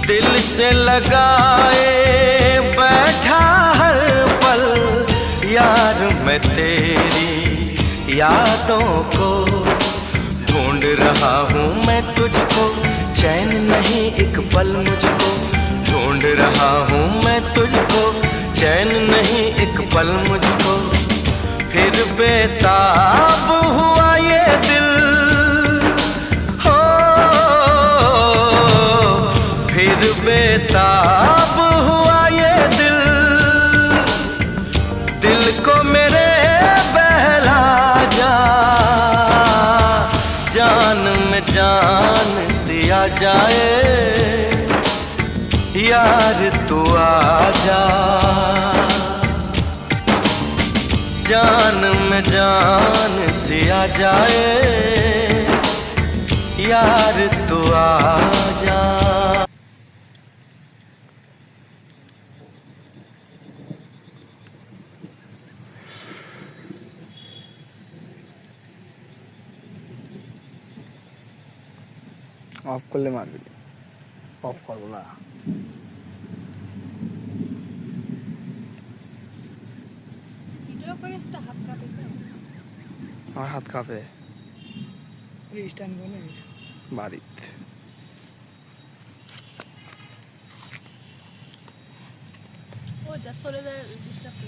दिल से लगाए बैठा हर पल यार मैं तेरी यादों को ढूंढ रहा हूँ मैं तुझको, चैन नहीं एक पल मुझको ढूंढ रहा हूँ मैं तुझको, चैन नहीं एक पल मुझको। फिर बेताब हुआ ये दिल हो, फिर बेताब हुआ ये दिल, दिल को मेरे बहला जा, जान में जान सी आ जाए यार तू आ जा, जान में जान सी आ जाए यार तू आ जा। অফ করলে মারবি, অফ করবো না। আমার হাত কাঁপে বাড়িতে। ও যা চলে যায় ডিস্টার্ব